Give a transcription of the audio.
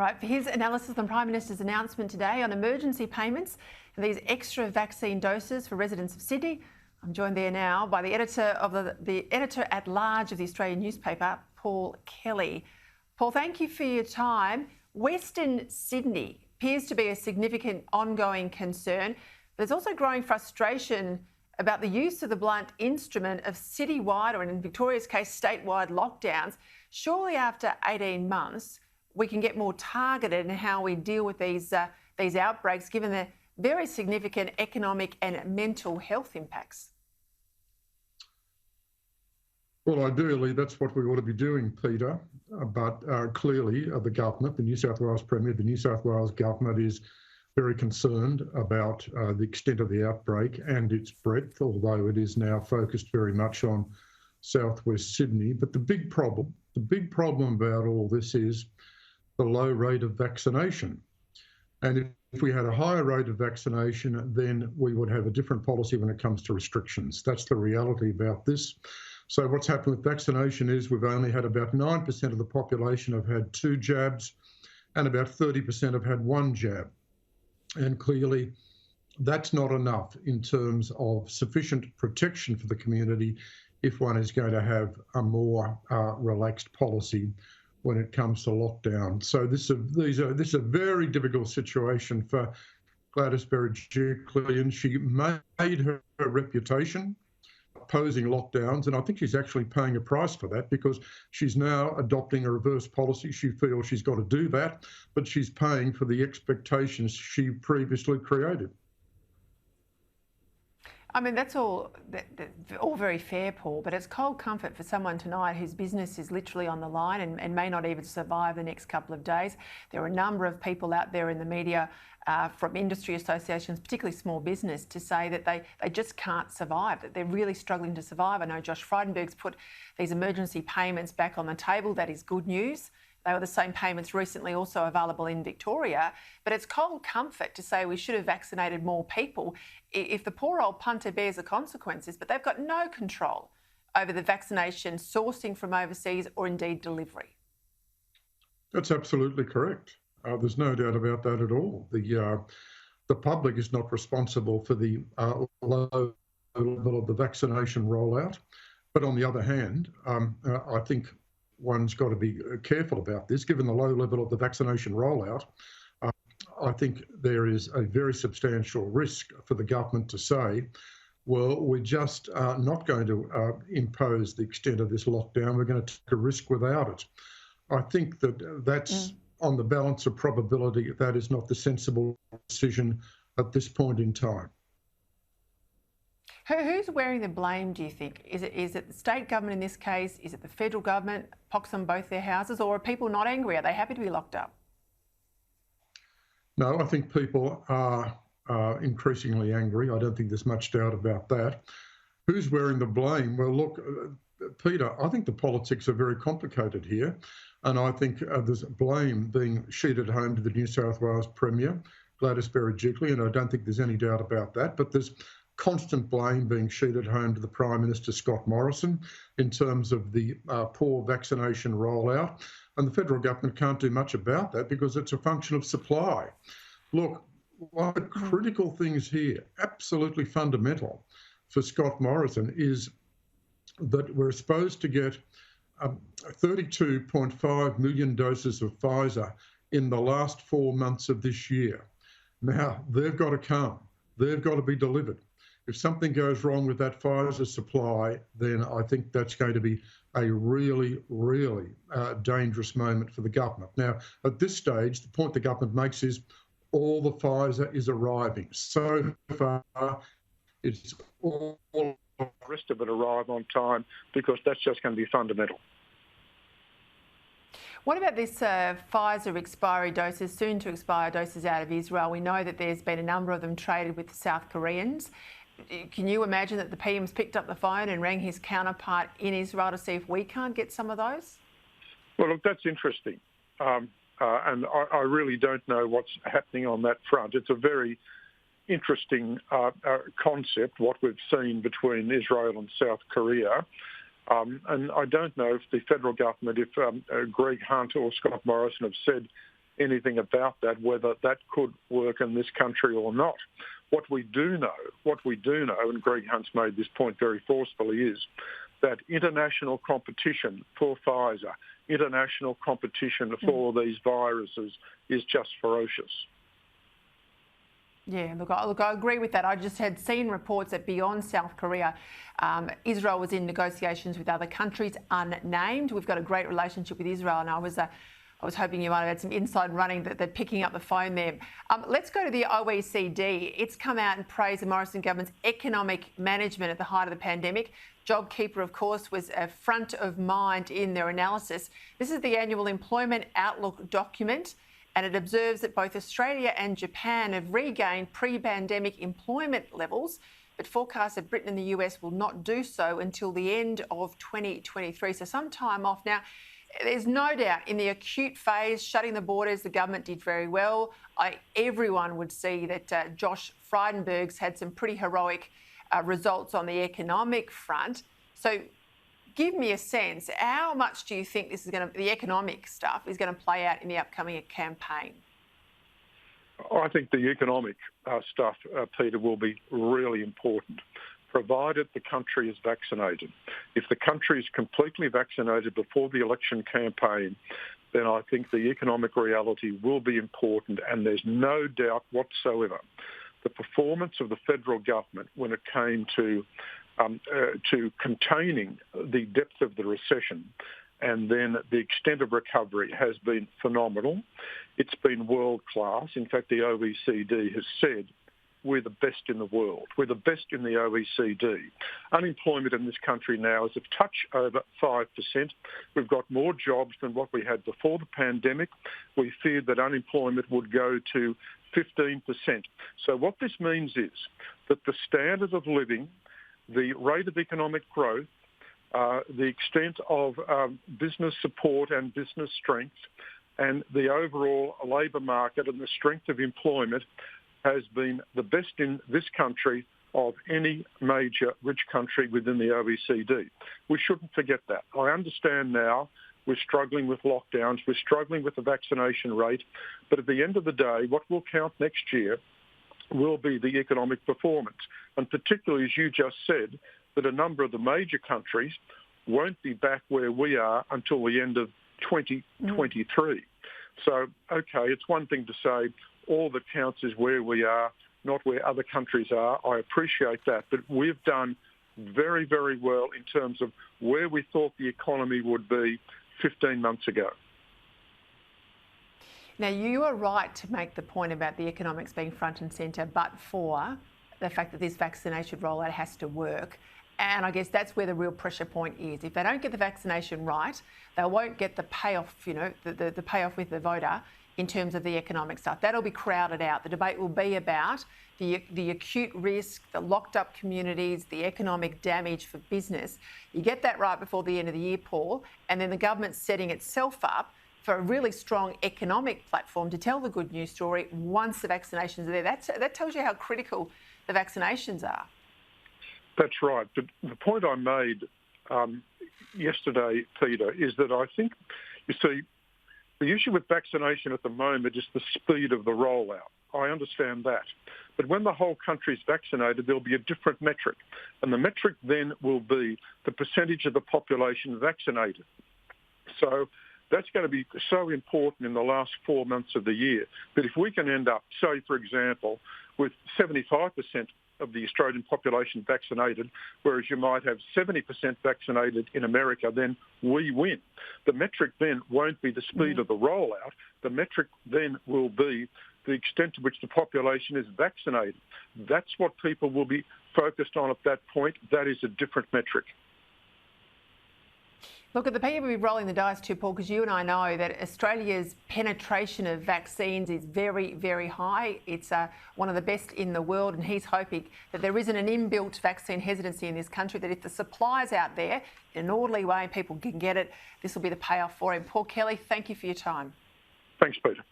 Right, for his analysis of the Prime Minister's announcement today on emergency payments and these extra vaccine doses for residents of Sydney, I'm joined there now by the editor of the editor-at-large of the Australian newspaper, Paul Kelly. Paul, thank you for your time. Western Sydney appears to be a significant ongoing concern. There's also growing frustration about the use of the blunt instrument of citywide, or in Victoria's case, statewide lockdowns. Surely after 18 months, we can get more targeted in how we deal with these outbreaks, given the very significant economic and mental health impacts. Well, ideally, that's what we ought to be doing, Peter. But clearly, the government, the New South Wales Premier, the New South Wales government is very concerned about the extent of the outbreak and its breadth, although it is now focused very much on southwest Sydney. But the big problem about all this is the low rate of vaccination. And if we had a higher rate of vaccination, then we would have a different policy when it comes to restrictions. That's the reality about this. So what's happened with vaccination is we've only had about 9% of the population have had 2 jabs and about 30% have had 1 jab. And clearly that's not enough in terms of sufficient protection for the community if one is going to have a more relaxed policy when it comes to lockdown. So this is a very difficult situation for Gladys Berejiklian. She made her reputation opposing lockdowns, and I think she's actually paying a price for that because she's now adopting a reverse policy. She feels she's got to do that, but she's paying for the expectations she previously created. I mean, that's all very fair, Paul, but it's cold comfort for someone tonight whose business is literally on the line and may not even survive the next couple of days. There are a number of people out there in the media from industry associations, particularly small business, to say that they just can't survive, that they're really struggling to survive. I know Josh Frydenberg's put these emergency payments back on the table. That is good news. They were the same payments recently also available in Victoria. But it's cold comfort to say we should have vaccinated more people if the poor old punter bears the consequences, but they've got no control over the vaccination sourcing from overseas or indeed delivery. That's absolutely correct. There's no doubt about that at all. The public is not responsible for the low level of the vaccination rollout. But on the other hand, I think one's got to be careful about this. Given the low level of the vaccination rollout, I think there is a very substantial risk for the government to say, well, we're just not going to impose the extent of this lockdown. We're going to take a risk without it. I think that's on the balance of probability, that is not the sensible decision at this point in time. Who's wearing the blame, do you think? Is it the state government in this case? Is it the federal government, pox on both their houses? Or are people not angry? Are they happy to be locked up? No, I think people are increasingly angry. I don't think there's much doubt about that. Who's wearing the blame? Well, look, Peter, I think the politics are very complicated here. And I think there's blame being sheeted home to the New South Wales Premier, Gladys Berejiklian, and I don't think there's any doubt about that. But there's constant blame being sheeted home to the Prime Minister, Scott Morrison, in terms of the poor vaccination rollout. And the federal government can't do much about that because it's a function of supply. Look, one of the critical things here, absolutely fundamental for Scott Morrison, is that we're supposed to get 32.5 million doses of PFIZER in the last 4 months of this year. Now, they've got to come. They've got to be delivered. If something goes wrong with that PFIZER supply, then I think that's going to be a really, really dangerous moment for the government. Now, at this stage, the point the government makes is all the PFIZER is arriving. So far, it's all the rest of it arrive on time because that's just going to be fundamental. What about this PFIZER expiry doses, soon to expire doses out of Israel? We know that there's been a number of them traded with the South Koreans. Can you imagine that the PM's picked up the phone and rang his counterpart in Israel to see if we can't get some of those? Well, look, that's interesting. And I really don't know what's happening on that front. It's a very interesting concept, what we've seen between Israel and South Korea. And I don't know if the federal government, if Greg Hunt or Scott Morrison have said anything about that, whether that could work in this country or not. What we do know, and Greg Hunt's made this point very forcefully, is that international competition for PFIZER, international competition for these viruses is just ferocious. Yeah, look, I agree with that. I just had seen reports that beyond South Korea, Israel was in negotiations with other countries unnamed. We've got a great relationship with Israel, and I was hoping you might have had some inside running that they're picking up the phone there. Let's go to the OECD. It's come out and praised the Morrison government's economic management at the height of the pandemic. JobKeeper, of course, was front of mind in their analysis. This is the annual employment outlook document, and it observes that both Australia and Japan have regained pre-pandemic employment levels, but forecasts that Britain and the US will not do so until the end of 2023, so some time off. Now, there's no doubt in the acute phase, shutting the borders, the government did very well. Everyone would see that Josh Frydenberg's had some pretty heroic results on the economic front. So give me a sense, how much do you think this is the economic stuff is going to play out in the upcoming campaign? I think the economic stuff, Peter, will be really important, provided the country is vaccinated. If the country is completely vaccinated before the election campaign, then I think the economic reality will be important, and there's no doubt whatsoever the performance of the federal government when it came to containing the depth of the recession and then the extent of recovery has been phenomenal. It's been world-class. In fact, the OECD has said we're the best in the world. We're the best in the OECD. Unemployment in this country now is a touch over 5%. We've got more jobs than what we had before the pandemic. We feared that unemployment would go to 15%. So what this means is that the standard of living, the rate of economic growth, the extent of business support and business strength, and the overall labour market and the strength of employment has been the best in this country of any major rich country within the OECD. We shouldn't forget that. I understand now we're struggling with lockdowns, we're struggling with the vaccination rate, but at the end of the day, what will count next year will be the economic performance. And particularly, as you just said, that a number of the major countries won't be back where we are until the end of 2023. So, okay, it's one thing to say all that counts is where we are, not where other countries are. I appreciate that, but we've done very, very well in terms of where we thought the economy would be 15 months ago. Now, you are right to make the point about the economics being front and centre, but for the fact that this vaccination rollout has to work. And I guess that's where the real pressure point is. If they don't get the vaccination right, they won't get the payoff, the payoff with the voter in terms of the economic stuff. That'll be crowded out. The debate will be about the acute risk, the locked up communities, the economic damage for business. You get that right before the end of the year, Paul, and then the government's setting itself up for a really strong economic platform to tell the good news story once the vaccinations are there. That tells you how critical the vaccinations are. That's right. But the point I made yesterday, Peter, is that I think, you see, the issue with vaccination at the moment is the speed of the rollout. I understand that. But when the whole country is vaccinated, there'll be a different metric. And the metric then will be the percentage of the population vaccinated. So that's going to be so important in the last 4 months of the year. But if we can end up, say, for example, with 75% of the Australian population vaccinated, whereas you might have 70% vaccinated in America, then we win. The metric then won't be the speed of the rollout. The metric then will be the extent to which the population is vaccinated. That's what people will be focused on at that point. That is a different metric. Look, at the people we're rolling the dice to, Paul, because you and I know that Australia's penetration of vaccines is very, very high. It's one of the best in the world, and he's hoping that there isn't an inbuilt vaccine hesitancy in this country, that if the supply's out there in an orderly way and people can get it, this will be the payoff for him. Paul Kelly, thank you for your time. Thanks, Peter.